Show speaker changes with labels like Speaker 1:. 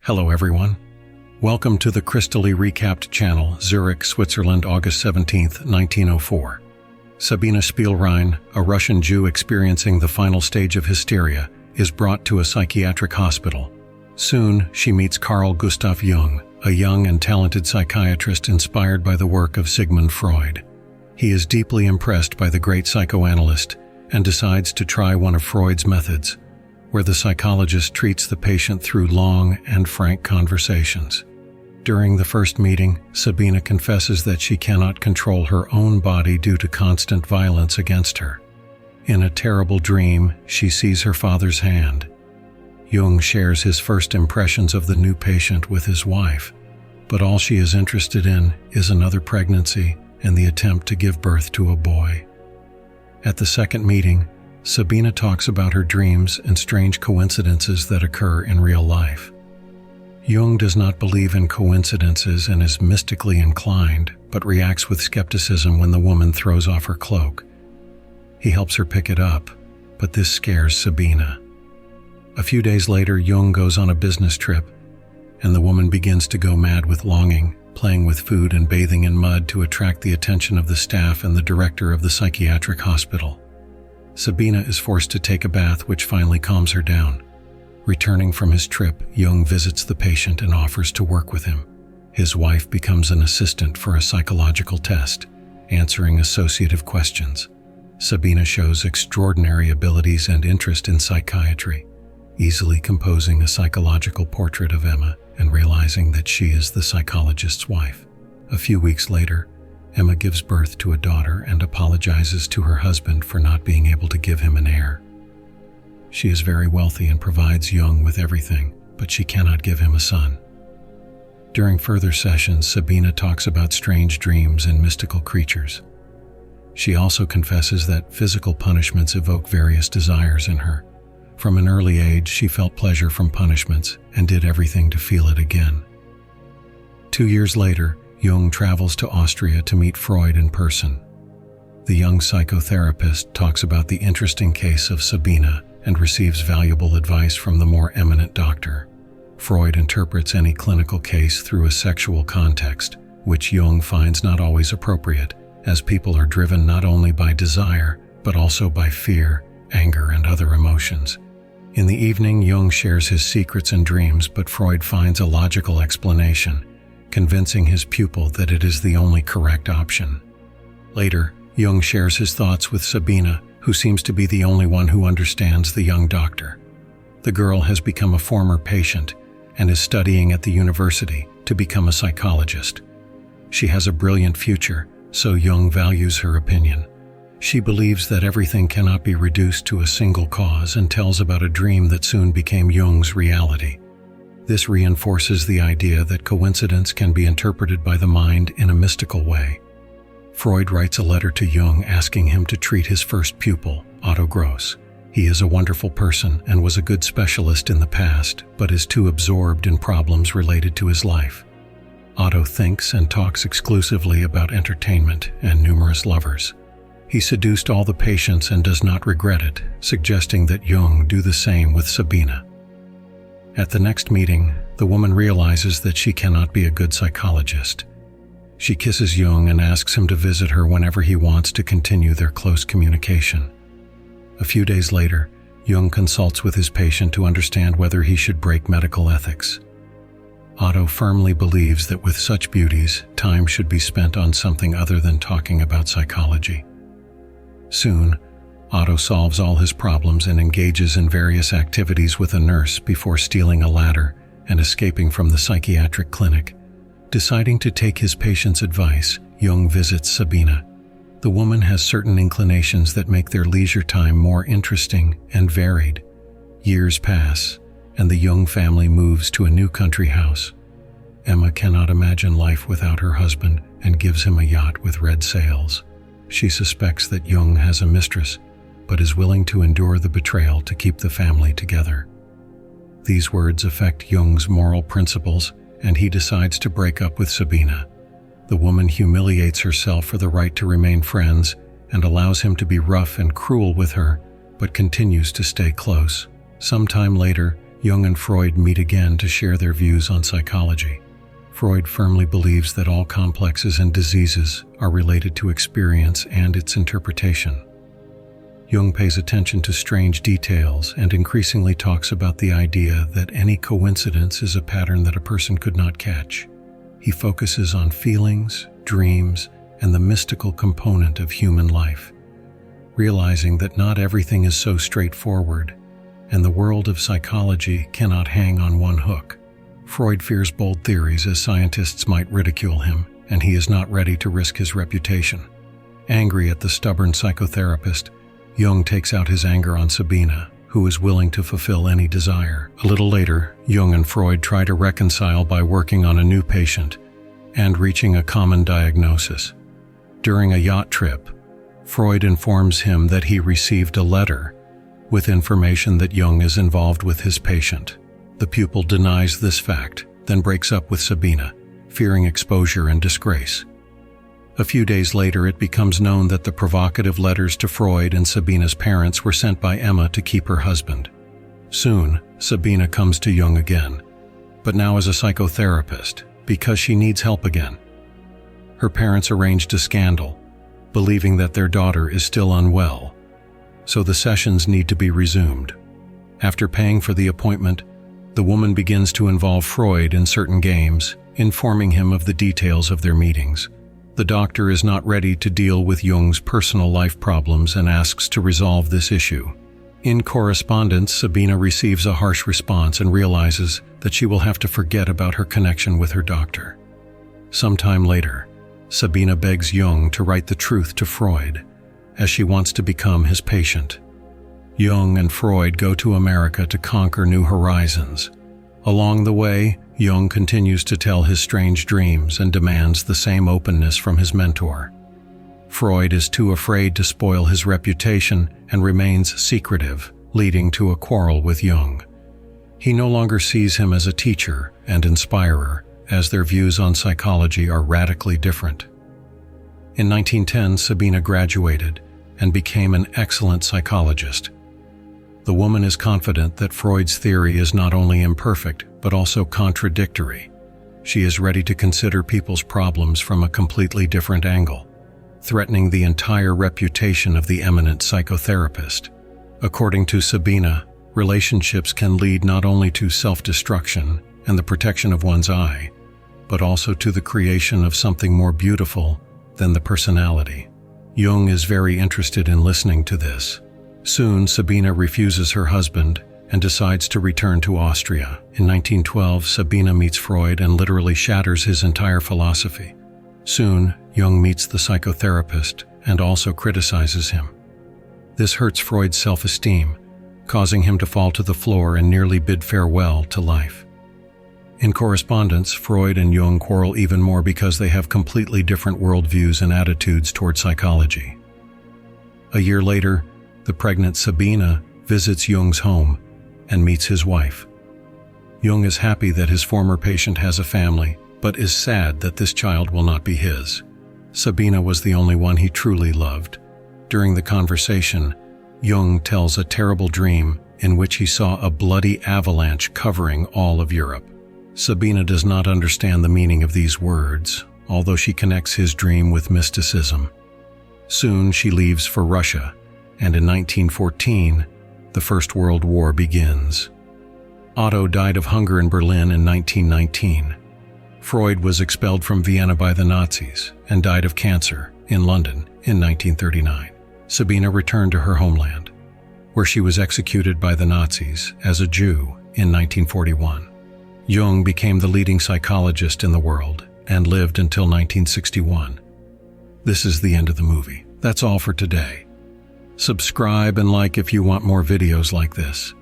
Speaker 1: Hello everyone. Welcome to the Crystaly Recapped channel, Zurich, Switzerland, August 17, 1904. Sabina Spielrein, a Russian Jew experiencing the final stage of hysteria, is brought to a psychiatric hospital. Soon, she meets Carl Gustav Jung, a young and talented psychiatrist inspired by the work of Sigmund Freud. He is deeply impressed by the great psychoanalyst and decides to try one of Freud's methods, where the psychologist treats the patient through long and frank conversations. During the first meeting, Sabina confesses that she cannot control her own body due to constant violence against her. In a terrible dream, she sees her father's hand. Jung shares his first impressions of the new patient with his wife, but all she is interested in is another pregnancy and the attempt to give birth to a boy. At the second meeting, Sabina talks about her dreams and strange coincidences that occur in real life. Jung does not believe in coincidences and is mystically inclined, but reacts with skepticism when the woman throws off her cloak. He helps her pick it up, but this scares Sabina. A few days later, Jung goes on a business trip, and the woman begins to go mad with longing, playing with food and bathing in mud to attract the attention of the staff and the director of the psychiatric hospital. Sabina is forced to take a bath, which finally calms her down. Returning from his trip, Jung visits the patient and offers to work with him. His wife becomes an assistant for a psychological test, answering associative questions. Sabina shows extraordinary abilities and interest in psychiatry, easily composing a psychological portrait of Emma and realizing that she is the psychologist's wife. A few weeks later, Emma gives birth to a daughter and apologizes to her husband for not being able to give him an heir. She is very wealthy and provides Jung with everything, but she cannot give him a son. During further sessions, Sabina talks about strange dreams and mystical creatures. She also confesses that physical punishments evoke various desires in her. From an early age, she felt pleasure from punishments and did everything to feel it again. 2 years later, Jung travels to Austria to meet Freud in person. The young psychotherapist talks about the interesting case of Sabina and receives valuable advice from the more eminent doctor. Freud interprets any clinical case through a sexual context, which Jung finds not always appropriate, as people are driven not only by desire, but also by fear, anger, and other emotions. In the evening, Jung shares his secrets and dreams, but Freud finds a logical explanation, convincing his pupil that it is the only correct option. Later, Jung shares his thoughts with Sabina, who seems to be the only one who understands the young doctor. The girl has become a former patient and is studying at the university to become a psychologist. She has a brilliant future, so Jung values her opinion. She believes that everything cannot be reduced to a single cause and tells about a dream that soon became Jung's reality. This reinforces the idea that coincidence can be interpreted by the mind in a mystical way. Freud writes a letter to Jung asking him to treat his first pupil, Otto Gross. He is a wonderful person and was a good specialist in the past, but is too absorbed in problems related to his life. Otto thinks and talks exclusively about entertainment and numerous lovers. He seduced all the patients and does not regret it, suggesting that Jung do the same with Sabina. At the next meeting, the woman realizes that she cannot be a good psychologist. She kisses Jung and asks him to visit her whenever he wants to continue their close communication. A few days later, Jung consults with his patient to understand whether he should break medical ethics. Otto firmly believes that with such beauties, time should be spent on something other than talking about psychology. Soon, Otto solves all his problems and engages in various activities with a nurse before stealing a ladder and escaping from the psychiatric clinic. Deciding to take his patient's advice, Jung visits Sabina. The woman has certain inclinations that make their leisure time more interesting and varied. Years pass, and the Jung family moves to a new country house. Emma cannot imagine life without her husband and gives him a yacht with red sails. She suspects that Jung has a mistress, but is willing to endure the betrayal to keep the family together. These words affect Jung's moral principles, and he decides to break up with Sabina. The woman humiliates herself for the right to remain friends and allows him to be rough and cruel with her, but continues to stay close. Sometime later, Jung and Freud meet again to share their views on psychology. Freud firmly believes that all complexes and diseases are related to experience and its interpretation. Jung pays attention to strange details and increasingly talks about the idea that any coincidence is a pattern that a person could not catch. He focuses on feelings, dreams, and the mystical component of human life, realizing that not everything is so straightforward, and the world of psychology cannot hang on one hook. Freud fears bold theories as scientists might ridicule him, and he is not ready to risk his reputation. Angry at the stubborn psychotherapist, Jung takes out his anger on Sabina, who is willing to fulfill any desire. A little later, Jung and Freud try to reconcile by working on a new patient and reaching a common diagnosis. During a yacht trip, Freud informs him that he received a letter with information that Jung is involved with his patient. The pupil denies this fact, then breaks up with Sabina, fearing exposure and disgrace. A few days later, it becomes known that the provocative letters to Freud and Sabina's parents were sent by Emma to keep her husband. Soon, Sabina comes to Jung again, but now as a psychotherapist, because she needs help again. Her parents arranged a scandal, believing that their daughter is still unwell, so the sessions need to be resumed. After paying for the appointment, the woman begins to involve Freud in certain games, informing him of the details of their meetings. The doctor is not ready to deal with Jung's personal life problems and asks to resolve this issue. In correspondence, Sabina receives a harsh response and realizes that she will have to forget about her connection with her doctor. Sometime later, Sabina begs Jung to write the truth to Freud, as she wants to become his patient. Jung and Freud go to America to conquer new horizons. Along the way, Jung continues to tell his strange dreams and demands the same openness from his mentor. Freud is too afraid to spoil his reputation and remains secretive, leading to a quarrel with Jung. He no longer sees him as a teacher and inspirer, as their views on psychology are radically different. In 1910, Sabina graduated and became an excellent psychologist. The woman is confident that Freud's theory is not only imperfect, but also contradictory. She is ready to consider people's problems from a completely different angle, threatening the entire reputation of the eminent psychotherapist. According to Sabina, relationships can lead not only to self-destruction and the protection of one's eye, but also to the creation of something more beautiful than the personality. Jung is very interested in listening to this. Soon, Sabina refuses her husband and decides to return to Austria. In 1912, Sabina meets Freud and literally shatters his entire philosophy. Soon, Jung meets the psychotherapist and also criticizes him. This hurts Freud's self-esteem, causing him to fall to the floor and nearly bid farewell to life. In correspondence, Freud and Jung quarrel even more because they have completely different worldviews and attitudes toward psychology. A year later, the pregnant Sabina visits Jung's home and meets his wife. Jung is happy that his former patient has a family, but is sad that this child will not be his. Sabina was the only one he truly loved. During the conversation, Jung tells a terrible dream in which he saw a bloody avalanche covering all of Europe. Sabina does not understand the meaning of these words, although she connects his dream with mysticism. Soon she leaves for Russia, and in 1914, the First World War begins. Otto died of hunger in Berlin in 1919. Freud was expelled from Vienna by the Nazis and died of cancer in London in 1939. Sabina returned to her homeland, where she was executed by the Nazis as a Jew in 1941. Jung became the leading psychologist in the world and lived until 1961. This is the end of the movie. That's all for today. Subscribe and like if you want more videos like this.